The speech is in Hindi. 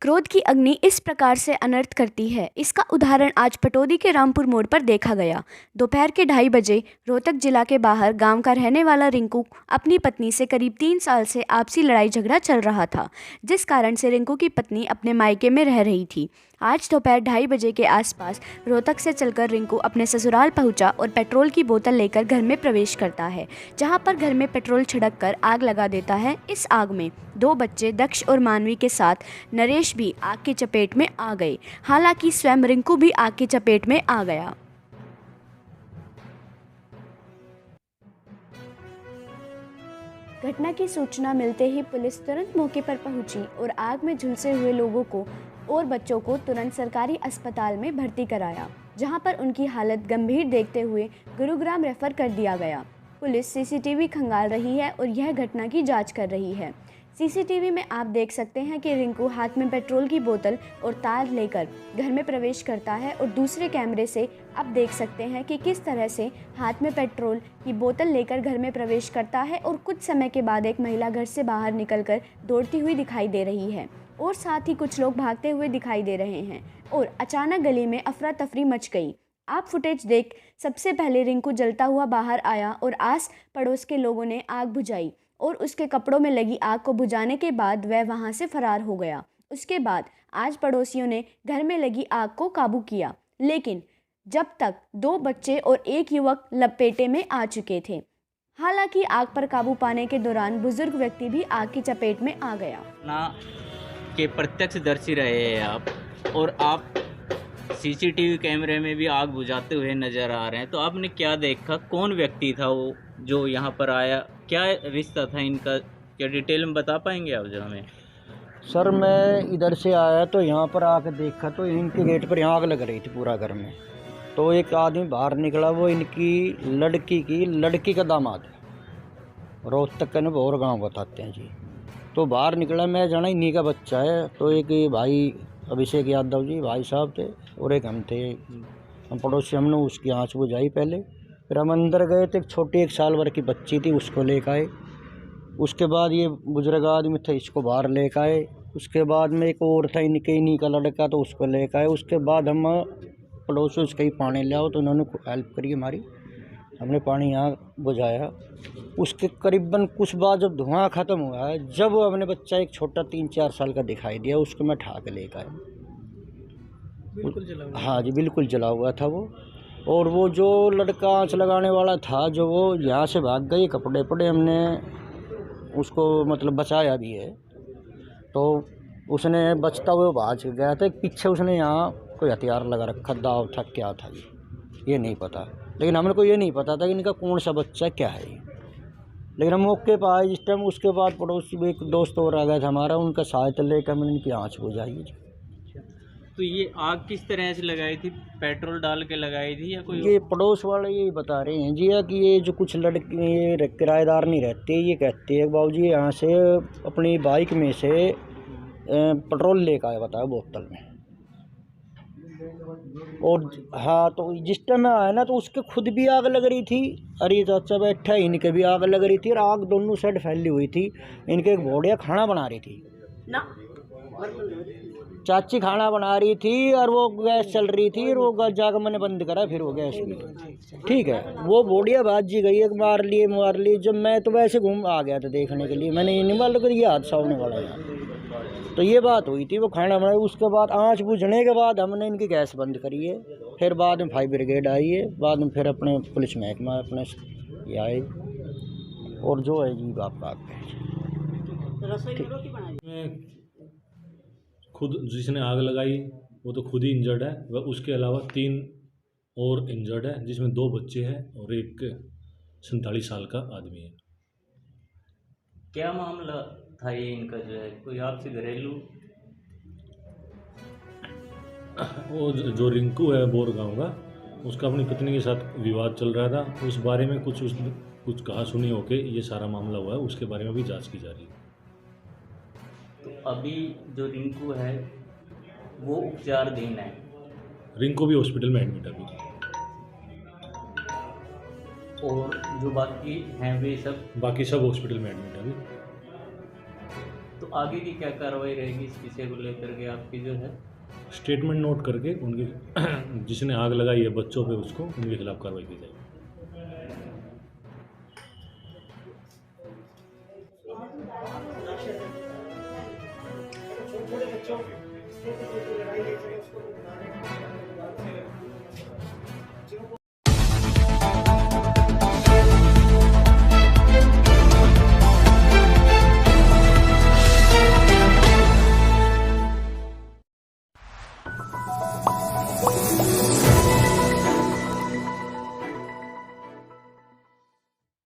क्रोध की अग्नि इस प्रकार से अनर्थ करती है, इसका उदाहरण आज पटौदी के रामपुर मोड़ पर देखा गया। दोपहर के 2:30 बजे रोहतक जिला के बाहर गांव का रहने वाला रिंकू अपनी पत्नी से करीब 3 साल से आपसी लड़ाई झगड़ा चल रहा था, जिस कारण से रिंकू की पत्नी अपने मायके में रह रही थी। आज दोपहर 2:30 बजे के आसपास रोहतक से चलकर रिंकू अपने ससुराल पहुंचा और पेट्रोल की बोतल लेकर घर में प्रवेश करता है, जहां पर घर में पेट्रोल छिड़क कर आग लगा देता है। इस आग में 2 बच्चे दक्ष और मानवी के साथ नरेश भी आग की चपेट में आ गए। हालांकि स्वयं रिंकू भी आग की चपेट में आ गया। घटना की सूचना मिलते ही पुलिस तुरंत मौके पर पहुंची और आग में झुलसे हुए लोगों को और बच्चों को तुरंत सरकारी अस्पताल में भर्ती कराया, जहां पर उनकी हालत गंभीर देखते हुए गुरुग्राम रेफर कर दिया गया। पुलिस सीसीटीवी खंगाल रही है और यह घटना की जांच कर रही है। सीसीटीवी में आप देख सकते हैं कि रिंकू हाथ में पेट्रोल की बोतल और तार लेकर घर में प्रवेश करता है और दूसरे कैमरे से आप देख सकते हैं कि किस तरह से हाथ में पेट्रोल की बोतल लेकर घर में प्रवेश करता है और कुछ समय के बाद एक महिला घर से बाहर निकलकर दौड़ती हुई दिखाई दे रही है और साथ ही कुछ लोग भागते हुए दिखाई दे रहे हैं और अचानक गली में अफरा तफरी मच गई। आप फुटेज देख सबसे पहले रिंकू जलता हुआ बाहर आया और आस पड़ोस के लोगों ने आग बुझाई और उसके कपड़ों में लगी आग को बुझाने के बाद वह वहां से फरार हो गया। उसके बाद आज पड़ोसियों ने घर में लगी आग को काबू किया, लेकिन जब तक 2 बच्चे और एक युवक लपेटे में आ चुके थे। हालांकि आग पर काबू पाने के दौरान बुजुर्ग व्यक्ति भी आग की चपेट में आ गया। ना के प्रत्यक्षदर्शी रहे हैं आप, और आप सीसीटीवी कैमरे में भी आग बुझाते हुए नज़र आ रहे हैं, तो आपने क्या देखा? कौन व्यक्ति था वो जो यहाँ पर आया? क्या रिश्ता था इनका? क्या डिटेल में बता पाएंगे आप जो हमें? सर, मैं इधर से आया तो यहाँ पर आकर देखा तो इनके गेट पर यहाँ आग लग रही थी पूरा घर में। तो एक आदमी बाहर निकला, वो इनकी लड़की का दामाद है। रोहतक का और गाँव बताते हैं जी। तो बाहर निकला, मैं जाना इन्हीं का बच्चा है। तो एक भाई अभिषेक यादव जी भाई साहब थे और एक हम थे, हम पड़ोसी। हमने उसकी आँच बुझाई पहले, फिर हम अंदर गए तो एक छोटी 1 साल भर की बच्ची थी, उसको लेकर आए। उसके बाद ये बुजुर्ग आदमी था, इसको बाहर लेकर आए। उसके बाद में एक और था इन्हीं का लड़का, तो उसको लेकर आए। उसके बाद हम पड़ोसी उसका ही पानी ले आओ, तो उन्होंने हेल्प करी हमारी। हमने पानी यहाँ बुझाया। उसके करीबन कुछ बाद जब धुआं ख़त्म हुआ है, जब हमने बच्चा एक छोटा 3-4 साल का दिखाई दिया, उसको मैं उठा के लेकर आया। बिल्कुल जला हुआ? हाँ जी, बिल्कुल जला हुआ था वो। और वो जो लड़का आँच लगाने वाला था, जो वो यहाँ से भाग गई, कपड़े पड़े, हमने उसको मतलब बचाया भी है। तो उसने बचता हुआ भाग गया था। पीछे उसने यहाँ कोई हथियार लगा रखा, दाव था, क्या था ये नहीं पता। लेकिन हमने को ये नहीं पता था कि इनका कौन सा बच्चा क्या है। लेकिन हम मौके पर आए जिस टाइम, उसके बाद पड़ोसी भी एक दोस्त और आ गया था हमारा, उनका सहायता लेकर हमने इनकी आँच बुझाई। तो ये आग किस तरह से लगाई थी? पेट्रोल डाल के लगाई थी या कोई? ये पड़ोस वाले यही बता रहे हैं जी कि ये जो कुछ लड़के ये किराएदार नहीं रहते, ये कहते हैं बाबूजी यहाँ से अपनी बाइक में से पेट्रोल लेकर आया, बताया बोतल में। और हाँ, तो जिस टाइम में आया ना, तो उसके खुद भी आग लग रही थी। अरे चाचा बैठा, इनके भी आग लग रही थी और आग दोनों साइड फैली हुई थी। इनके एक भोड़िया खाना बना रही थी ना, चाची खाना बना रही थी और वो गैस चल रही थी, और वो जाकर मैंने बंद करा, फिर वो गैस भी ठीक है। वो बोड़िया भाज जी गई, एक मार लिए। जब मैं तो वैसे घूम आ गया था देखने के लिए, मैंने ये नहीं मालूम कि ये हादसा होने वाला है। तो ये बात हुई थी, वो खाना बनाया। उसके बाद आँच बुझने के बाद हमने इनकी गैस बंद करी है। फिर बाद में फायर ब्रिगेड आई है, बाद में फिर अपने पुलिस महकमा अपने ये आए, और जो है जी बाप बात खुद जिसने आग लगाई वो तो खुद ही इंजर्ड है, वह उसके अलावा 3 और इंजर्ड है, जिसमें 2 बच्चे हैं और एक 47 साल का आदमी है। क्या मामला था ये इनका, जो है कोई आपसे घरेलू? वो जो रिंकू है बोर गाँव का, उसका अपनी पत्नी के साथ विवाद चल रहा था। उस बारे में कुछ कहा सुनी होके ये सारा मामला हुआ है, उसके बारे में भी जांच की जा रही है। तो अभी जो रिंकू है वो उपचाराधीन है? रिंकू भी हॉस्पिटल में एडमिट है अभी। और जो बाकी हैं वे सब? बाकी सब हॉस्पिटल में एडमिट है अभी। तो आगे की क्या कार्रवाई रहेगी इस विषय को लेकर के आपकी जो है? स्टेटमेंट नोट करके उनके जिसने आग लगाई है बच्चों पे उसको उनके खिलाफ कार्रवाई की जाएगी।